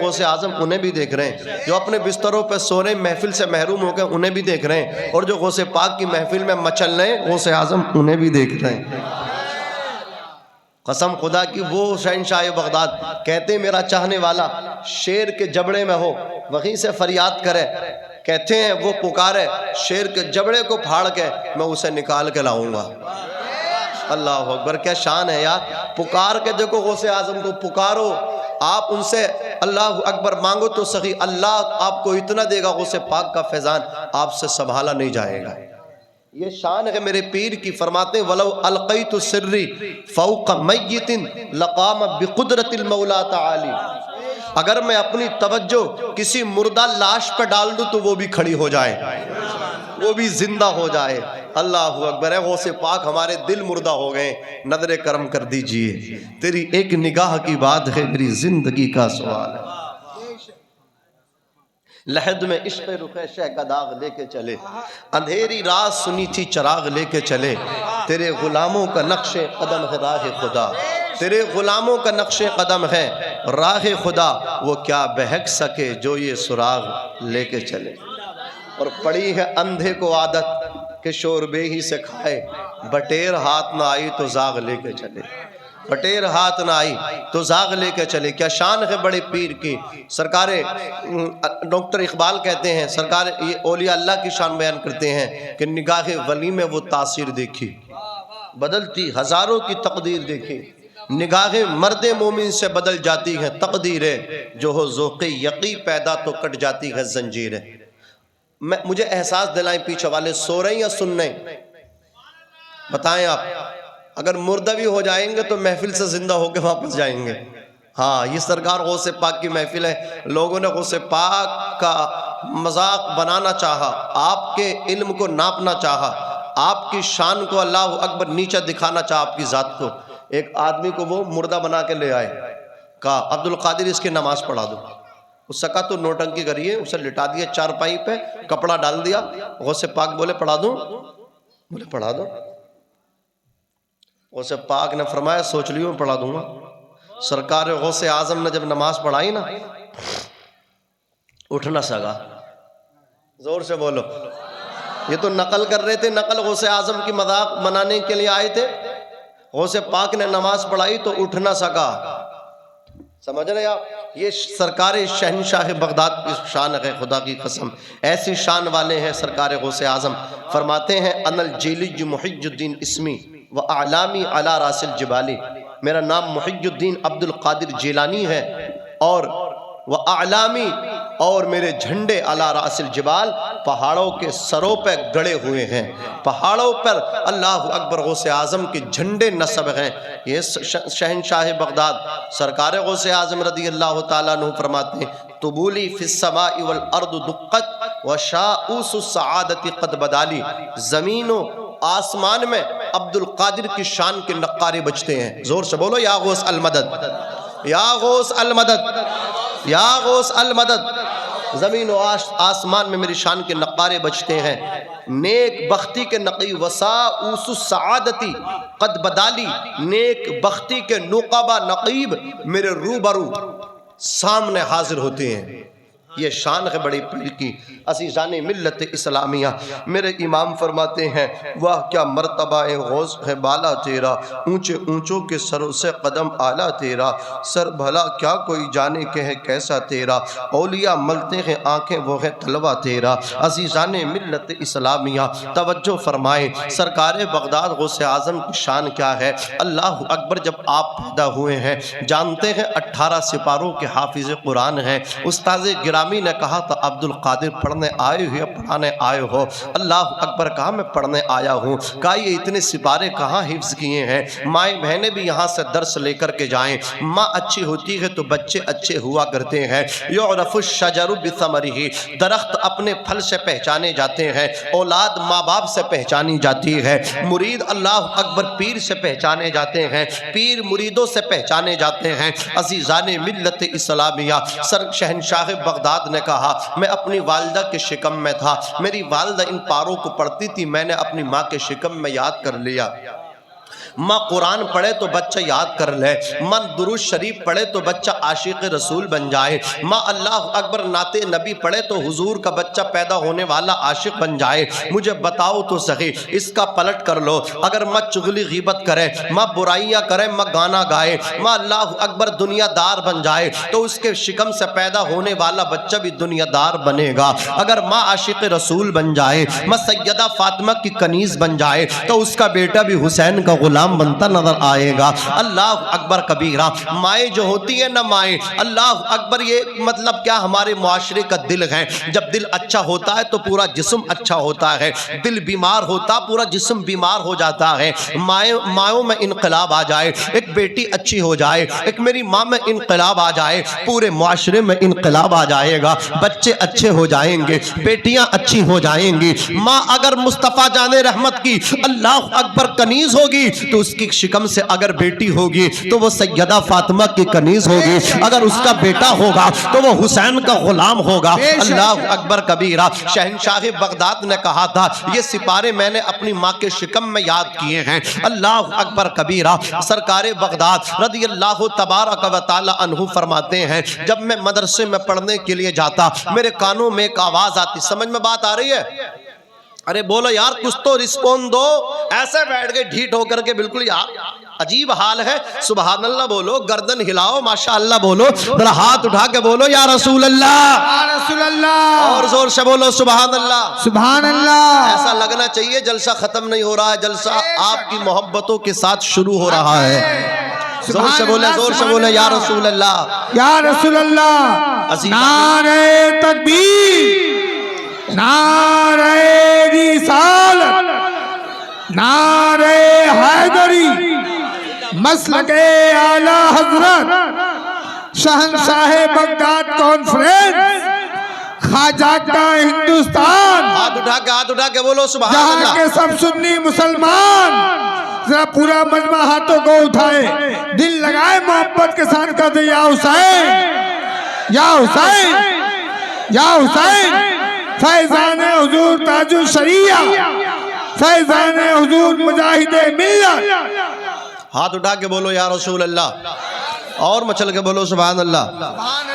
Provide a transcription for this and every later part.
غوث اعظم انہیں بھی دیکھ رہے ہیں، جو اپنے بستروں پہ سو رہے ہیں محفل سے محروم ہو گئے انہیں بھی دیکھ رہے ہیں، اور جو غوث پاک کی محفل میں مچل رہے ہیں غوث اعظم انہیں بھی دیکھ رہے ہیں۔ قسم خدا کی وہ شہنشاہ بغداد کہتے ہیں میرا چاہنے والا شیر کے جبڑے میں ہو وہیں سے فریاد کرے، کہتے ہیں وہ پکارے شیر کے جبڑے کو پھاڑ کے میں اسے نکال کے لاؤں گا۔ اللہ اکبر، کیا شان ہے یار، پکار کے دیکھو غوث اعظم کو، پکارو آپ ان سے اللہ اکبر مانگو تو صحیح، اللہ آپ کو اتنا دے گا غوث پاک کا فیضان آپ سے سنبھالا نہیں جائے گا۔ یہ شان ہے میرے پیر کی، فرماتے ہیں وَلَوْ أَلْقَيْتُ سِرِّي فَوْقَ مَيِّتٍ لَقَامَ بِقُدْرَةِ الْمَوْلَى تَعَالِي، اگر میں اپنی توجہ کسی مردہ لاش پہ ڈال دوں تو وہ بھی کھڑی ہو جائے، وہ بھی زندہ ہو جائے۔ اللہ اکبر ہے، غوث پاک ہمارے دل مردہ ہو گئے، نظر کرم کر دیجئے، تیری ایک نگاہ کی بات ہے میری زندگی کا سوال ہے۔ لحد میں عشق رخ شہ کا داغ لے کے چلے، اندھیری رات سنی تھی چراغ لے کے چلے، تیرے غلاموں کا نقش قدم ہے راہ خدا، تیرے غلاموں کا نقش قدم ہے راہ خدا، وہ کیا بہک سکے جو یہ سراغ لے کے چلے۔ اور پڑی ہے اندھے کو عادت کہ شوربے ہی سے کھائے، بٹیر ہاتھ نہ آئی تو زاغ لے کے چلے، بٹیر ہاتھ نہ آئی تو زاغ لے کے چلے۔ کیا شان ہے بڑے پیر کی۔ سرکار ڈاکٹر اقبال کہتے ہیں، سرکار یہ اولیاء اللہ کی شان بیان کرتے ہیں کہ نگاہ ولی میں وہ تاثیر دیکھی، بدلتی ہزاروں کی تقدیر دیکھی، نگاہ مرد مومن سے بدل جاتی ہے تقدیریں، جو ہو ذوق یقی پیدا تو کٹ جاتی ہے زنجیریں۔ مجھے احساس دلائیں پیچھے والے سو رہے ہیں یا سن رہے ہیں؟ بتائیں آپ، اگر مردہ بھی ہو جائیں گے تو محفل سے زندہ ہو کے واپس جائیں گے۔ ہاں یہ سرکار غوث پاک کی محفل ہے، لوگوں نے غوث پاک کا مذاق بنانا چاہا، آپ کے علم کو ناپنا چاہا، آپ کی شان کو اللہ اکبر نیچا دکھانا چاہا آپ کی ذات کو۔ ایک آدمی کو وہ مردہ بنا کے لے آئے، کہا عبدالقادر اس کی نماز پڑھا دو۔ اس سے کہا تو نوٹنکی کریے، اسے لٹا دیا چارپائی پہ، کپڑا ڈال دیا۔ غوث پاک بولے پڑھا دوں؟ بولے پڑھا دو۔ غوث پاک نے فرمایا سوچ لیو میں پڑھا دوں گا۔ سرکار غوث اعظم نے جب نماز پڑھائی نا، اٹھ نہ سکا۔ زور سے بولو، یہ تو نقل کر رہے تھے، نقل غوث اعظم کی مذاق بنانے کے لیے آئے تھے۔ غوث پاک نے نماز پڑھائی تو اٹھ نہ سکا۔ سمجھ رہے آپ، یہ سرکار شہنشاہ بغداد کی شان ہے، خدا کی قسم ایسی شان والے ہیں سرکار غوث اعظم۔ فرماتے ہیں ان الجیلی محی الدین اسمی و اعلامی علی راس الجبالی، میرا نام محی الدین عبدالقادر جیلانی ہے، اور وہ اعلامی اور میرے جھنڈے علی راس الجبال پہاڑوں کے سروں پہ گڑے ہوئے ہیں، پہاڑوں پر اللہ اکبر غوث اعظم کے جھنڈے نصب ہیں۔ یہ شہنشاہ بغداد سرکار غوث اعظم رضی اللہ تعالیٰ عنہ فرماتے ہیں طبولی فی السماء والارض دقت وشاؤس السعادت قد بدالی، زمین و آسمان میں عبدالقادر کی شان کے نقارے بجتے ہیں۔ زور سے بولو یا غوث المدد، یا غوث المدد، یا غوث المدد۔ زمین و آسمان میں میری شان کے نقارے بجتے ہیں۔ نیک بختی کے نقی وساؤس السعادتی قد بدالی، نیک بختی کے نقبہ نقیب میرے روبرو سامنے حاضر ہوتے ہیں۔ یہ شان ہے بڑی پیر کی۔ عزیزان ملت اسلامیہ، میرے امام فرماتے ہیں واہ کیا مرتبہ غوث ہے بالا تیرا، اونچے اونچوں کے سروں سے قدم اعلیٰ تیرا، سر بھلا کیا کوئی جانے کہ ہے کیسا تیرا، اولیاء ملتے ہیں آنکھیں وہ ہے تلوہ تیرا۔ عزیزان ملت اسلامیہ توجہ فرمائیں، سرکار بغداد غوث اعظم کی شان کیا ہے۔ اللہ اکبر، جب آپ پیدا ہوئے ہیں جانتے ہیں 18 سپاروں کے حافظ قرآن ہیں۔ استاذ گرامی نے کہا تھا عبدالقادر پڑھنے آئے ہو یا پڑھانے آئے ہو؟ اللہ اکبر کہا میں پڑھنے آیا ہوں۔ کہا یہ اتنے سپارے کہاں حفظ کیے ہیں؟ مائیں بہنیں بھی یہاں سے درس لے کر کے جائیں، ماں اچھی ہوتی ہے تو بچے اچھے ہوا کرتے ہیں۔ یعرف الشجر بثمرہ، درخت اپنے پھل سے پہچانے جاتے ہیں، اولاد ماں باپ سے پہچانی جاتی ہے، مرید اللہ اکبر پیر سے پہچانے جاتے ہیں، پیر مریدوں سے پہچانے جاتے ہیں۔ عزیزان ملت اسلامیہ، شہنشاہ بغداد نے کہا میں اپنی والدہ کے شکم میں تھا، میری والدہ ان پاروں کو پڑھتی تھی، میں نے اپنی ماں کے شکم میں یاد کر لیا۔ ماں قرآن پڑھے تو بچہ یاد کر لے، ماں درود شریف پڑھے تو بچہ عاشق رسول بن جائے، ماں اللہ اکبر نعت نبی پڑھے تو حضور کا بچہ پیدا ہونے والا عاشق بن جائے۔ مجھے بتاؤ تو صحیح، اس کا پلٹ کر لو، اگر ماں چغلی غیبت کرے، ماں برائیاں کرے، ماں گانا گائے، ماں اللہ اکبر دنیا دار بن جائے تو اس کے شکم سے پیدا ہونے والا بچہ بھی دنیا دار بنے گا۔ اگر ماں عاشق رسول بن جائے، ماں سیدہ فاطمہ کی کنیز بن جائے تو اس کا بیٹا بھی حسین کا غلام بنتا نظر آئے گا۔ اللہ اکبر کبیرہ۔ مائیں جو ہوتی ہے نا، مائیں، اللہ اکبر، یہ مطلب کیا ہمارے معاشرے کا دل ہے۔ جب دل اچھا ہوتا ہے تو پورا جسم اچھا ہوتا ہے، دل بیمار ہوتا پورا جسم بیمار ہو جاتا ہے۔ مائوں میں انقلاب آ جائے، ایک بیٹی اچھی ہو جائے، ایک میری ماں میں انقلاب آ جائے، پورے معاشرے میں انقلاب آ جائے گا، بچے اچھے ہو جائیں گے، بیٹیاں اچھی ہو جائیں گی۔ ماں اگر مصطفیٰ جان رحمت کی اللہ اکبر کنیز ہوگی تو اس کی شکم سے اگر بیٹی ہوگی تو وہ سیدہ فاطمہ کی کنیز ہوگی، اگر اس کا بیٹا ہوگا تو وہ حسین کا غلام ہوگا۔ اللہ اکبر کبیرہ۔ شہنشاہ بغداد نے کہا تھا یہ سپارے میں نے اپنی ماں کے شکم میں یاد کیے ہیں۔ اللہ اکبر کبیرہ۔ سرکار بغداد رضی اللہ تبارک و تعالی عنہ فرماتے ہیں جب میں مدرسے میں پڑھنے کے لیے جاتا میرے کانوں میں ایک آواز آتی، سمجھ میں بات آ رہی ہے؟ ارے بولو یار، کچھ تو رسپون دو۔ ایسے بیٹھ گئے ڈھیٹ ہو کر کے، بالکل یار عجیب حال ہے۔ سبحان اللہ بولو، گردن ہلاؤ، ماشاءاللہ بولو، ذرا ہاتھ اٹھا کے بولو یا رسول اللہ، یا رسول اللہ، اور زور سے بولو سبحان اللہ، سبحان اللہ۔ ایسا لگنا چاہیے جلسہ ختم نہیں ہو رہا ہے، جلسہ آپ کی محبتوں کے ساتھ شروع ہو رہا ہے۔ زور سے بولے، زور سے بولے یا رسول اللہ، یا رسول اللہ۔ نعرہ تکبیر، نعرہ رسالت، نعرہ حیدری، مسلک اعلی حضرت شہنشاہ بغداد کانفرنس، خواجہ کا ہندوستان، ہاتھ اٹھا کے بولو سبحان جہاں اللہ۔ کے سب سنی مسلمان ذرا پورا مجمع ہاتھوں کو اٹھائے، دل لگائے محبت کے ساتھ کہتے یا حسین، یا حسین، یا حسین، فیضان حضور تاج الشریعہ، فیضان حضور مجاہد ملت۔ ہاتھ اٹھا کے بولو یا رسول اللہ، اور مچل کے بولو سبحان اللہ۔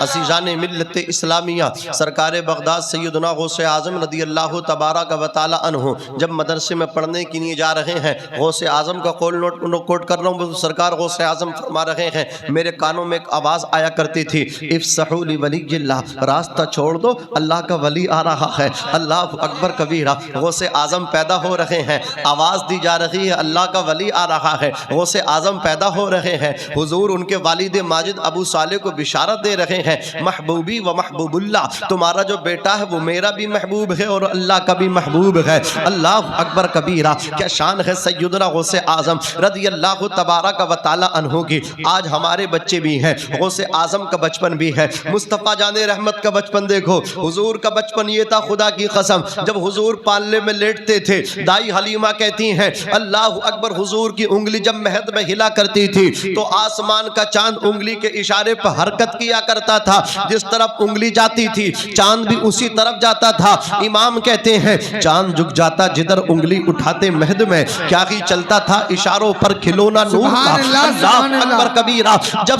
عزیزان ملت اسلامیہ، سرکار بغداد سیدنا غوث اعظم رضی اللہ تبارک و تعالی عنہ جب مدرسے میں پڑھنے کے لیے جا رہے ہیں، غوث اعظم کا قول کوٹ کر رہا ہوں، سرکار غوث اعظم فرما رہے ہیں میرے کانوں میں ایک آواز آیا کرتی تھی، افسحوا لولی اللہ، راستہ چھوڑ دو، اللہ کا ولی آ رہا ہے۔ اللہ اکبر کبیرہ۔ غوث اعظم پیدا ہو رہے ہیں، آواز دی جا رہی ہے اللہ کا ولی آ رہا ہے، غوث اعظم پیدا ہو رہے ہیں، حضور ان کے والد ماجد ابو صالح کو بشارت دے رہے ہیں، محبوبی و محبوب اللہ، تمہارا جو بیٹا ہے وہ میرا بھی محبوب ہے اور اللہ کا بھی محبوب ہے۔ اللہ اکبر کبیرہ۔ کیا شان ہے سیدنا غوث اعظم رضی اللہ تبارک و تعالی عنہ کی۔ آج ہمارے بچے بھی ہیں، غوث اعظم کا بچپن بھی ہے، مصطفیٰ جان رحمت کا بچپن دیکھو، حضور کا بچپن یہ تھا خدا کی قسم، جب حضور پالنے میں لیٹتے تھے دائی حلیمہ کہتی ہیں اللہ اکبر، حضور کی انگلی جب مہد میں ہلا کرتی تھی تو آسمان کا چاند انگلی کے اشارے پر حرکت کیا کرتا تھا، جس طرف انگلی جاتی تھی چاند بھی اسی طرف جاتا تھا۔ امام کہتے ہیں چاند جھک جاتا جدھر انگلی اٹھاتے مہد میں، کیا ہی چلتا تھا اشاروں پر کھلونا نور کا۔ اللہ اکبر کبیرہ۔ جب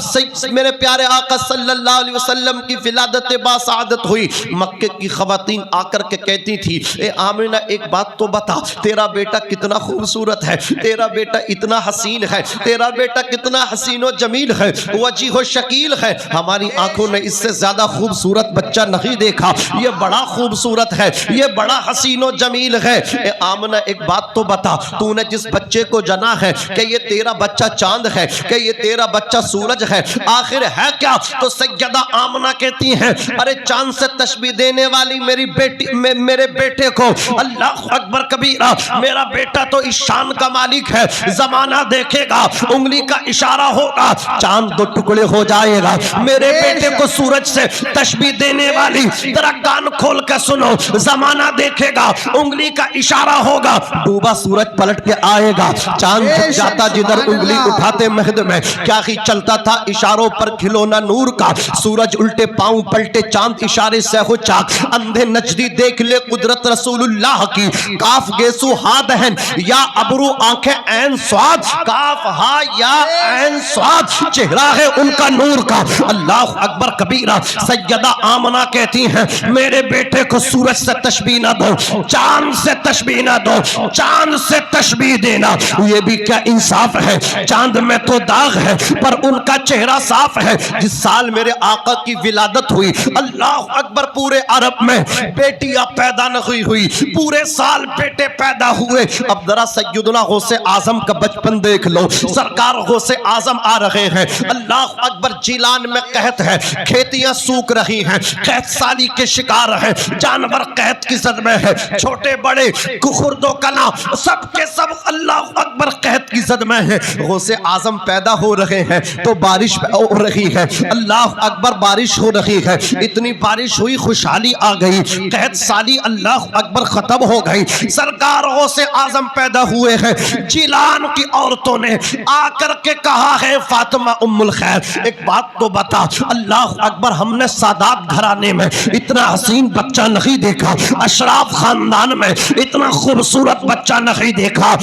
میرے پیارے آقا صلی اللہ علیہ وسلم کی ولادت باسعادت ہوئی، مکے کی خواتین آ کر کے کہتی تھی اے آمنہ ایک بات تو بتا، تیرا بیٹا کتنا خوبصورت ہے، تیرا بیٹا اتنا حسین ہے، تیرا بیٹا کتنا حسین و جمیل ہے، وجیح و شکیل ہے، ہماری آنکھوں نے اس سے زیادہ خوبصورت بچہ نہیں دیکھا، یہ بڑا خوبصورت ہے، یہ بڑا حسین و جمیل ہے۔ اے آمنہ ایک بات تو بتا، تو نے جس بچے کو جنا ہے کہ یہ تیرا بچہ چاند ہے کہ یہ تیرا بچہ سورج ہے، آخر ہے کیا؟ تو سیدہ آمنہ کہتی ہیں ارے چاند سے تشبیہ دینے والی میرے بیٹے کو، اللہ اکبر کبیرہ، میرا بیٹا تو اس شان کا مالک ہے، زمانہ دیکھے گا، انگلی کا اشارہ ہوگا، چاند دو ٹکڑے ہو جائے گا. میرے بیٹے کو سورج سے تشبیہ دینے والی ذرا کان کھول کے سنو. زمانہ دیکھے گا, انگلی کا اشارہ ہوگا, ڈوبا سورج پلٹ کے آئے گا. چاند جھک جاتا جدھر انگلی اٹھاتے مہد میں, کیا ہی چلتا تھا اشاروں پر کھلونا نور کا. سورج الٹے پاؤں پلٹے, چاند اشارے سے ہو چاک. اندھے نجدی دیکھ لے قدرت رسول اللہ کی. کاف گیسو ہا دہن یا ابرو آنکھیں عین سواد, کاف ہا یا عین سواد, چہرہ ہے ان کا نور کا. اللہ اکبر کبیرہ. سیدہ آمنہ کہتی ہیں میرے بیٹے کو سورج سے تشبیہ نہ دو, چاند سے تشبیہ نہ دو, چاند سے تشبیہ دینا یہ بھی کیا انصاف ہے. چاند میں تو داغ ہے پر ان کا چہرہ صاف ہے. جس سال میرے آقا کی ولادت ہوئی, اللہ اکبر, پورے عرب میں بیٹیاں پیدا نہیں ہوئی, پورے سال بیٹے پیدا ہوئے. اب ذرا سیدنا غوث اعظم کا بچپن دیکھ لو. سرکار غوث اعظم آ رہے ہیں, اللہ اکبر, جیلان میں قحط ہے, کھیتیاں سوکھ رہی ہیں, قحط سالی کے شکار ہیں, جانور قحط کی زد میں ہے, چھوٹے بڑے خرد و کنا سب کے سب اللہ اکبر قحط کی زد میں ہے. غوث اعظم پیدا ہو رہے ہیں تو بارش ہو رہی ہے, اللہ اکبر, بارش ہو رہی ہے. اتنی بارش ہوئی خوشحالی آ گئی, قحط سالی اللہ اکبر ختم ہو گئی. سرکار غوث اعظم پیدا ہوئے ہیں. جیلان کی عورتوں نے آ کر کے کہا ہے فاطمہ ام الخیر ایک بات تو بتا. اللہ اکبر, ہم نے سادات گھرانے میں اتنا حسین بچہ نہیں دیکھا, اشراف خاندان میں اتنا خوبصورت بچہ نہیں دیکھا.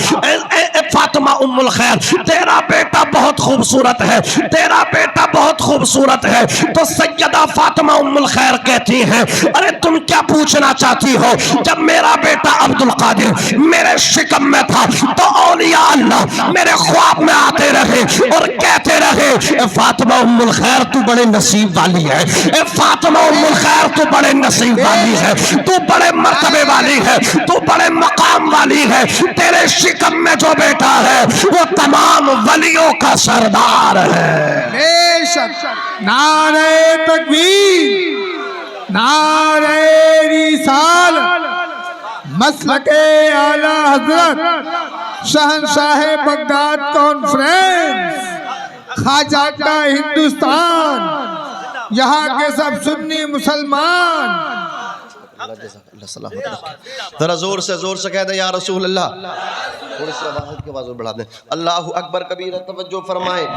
فاطمہ ام الخیر, تیرا بیٹا بہت خوبصورت ہے, تیرا بیٹا بہت خوبصورت ہے. تو سیدہ فاطمہ ام الخیر کہتی ہیں ارے تم کیا پوچھنا چاہتی ہو, جب میرا بیٹا عبد القادر میرے شکم میں تھا تو اولیاء اللہ میرے خواب میں آتے رہے اور کہتے رہے اے فاطمہ ام الخیر تو بڑے نصیب والی ہے, اے فاطمہ ام الخیر تو بڑے نصیب والی ہے, تو بڑے مرتبے والی ہے, تو بڑے مقام والی ہے. تیرے شکم میں جو بیٹا ہے وہ تمام ولیوں کا سردار ہے. بے شک. نعرہ تکبیر, نعرہ رسالت, مسلک اعلی حضرت شہنشاہ بغداد کانفرنس, خواجہ کا ہندوستان, یہاں کے سب سنی مسلمان. اللہ سلامت رکھے. ذرا زور سے کہہ دیں یا رسول اللہ. تھوڑی سی آواز کی آواز بڑھا دیں. اللہ اکبر کبیرہ, توجہ فرمائیں.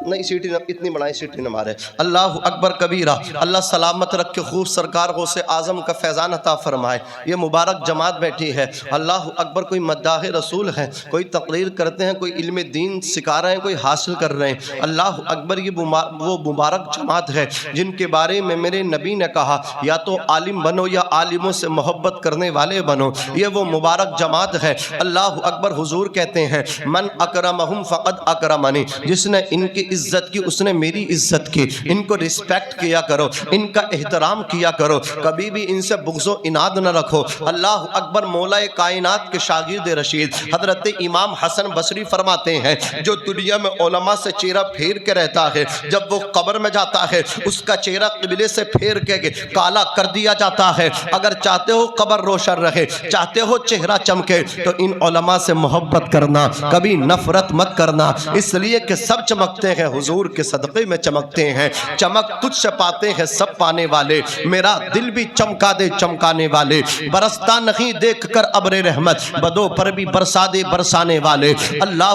نہیں سیٹی اتنی بڑھائیں, سیٹی نہ مارے. اللہ اکبر کبیرہ. اللہ سلامت رکھے. خوب سرکار غوث اعظم کا فیضان عطا فرمائے. یہ مبارک جماعت بیٹھی ہے. اللہ اکبر, کوئی مداح رسول ہیں, کوئی تقریر کرتے ہیں, کوئی علم دین سکھا رہے ہیں, کوئی حاصل کر رہے ہیں. اللہ اکبر, یہ وہ مبارک جماعت ہے جن کے بارے میں میرے نبی نے کہا یا تو عالم بنو یا عالموں سے محبت کرنے والے بنو. یہ وہ مبارک جماعت ہے. اللہ اکبر. حضور کہتے ہیں من اکرمہم فقد اکرمنی, جس نے ان کی عزت کی اس نے میری عزت کی. ان کو ریسپیکٹ کیا کرو, ان کا احترام کیا کرو, کبھی بھی ان سے بغض و عناد نہ رکھو. اللہ اکبر. مولا کائنات کے شاگرد رشید حضرت امام حسن بصری فرماتے ہیں جو دنیا میں علماء سے چہرہ پھیر کے رہتا ہے, جب وہ قبر میں جاتا ہے اس کا چہرہ قبلے سے پھیر کے کالا کر دیا جاتا ہے. اگر چاہتے ہو قبر روشن رہے, چاہتے ہو چہرہ چمکے, تو ان علماء سے محبت کرنا, کبھی نفرت مت کرنا, اس لیے کہ سب چمکتے ہیں حضور کے صدقے میں چمکتے ہیں. چمک تجھ سے پاتے ہیں سب پانے والے, میرا دل بھی چمکا دے چمکانے والے. برستا نہیں دیکھ کر ابر رحمت, بدوں پر بھی برسا دے برسانے والے. اللہ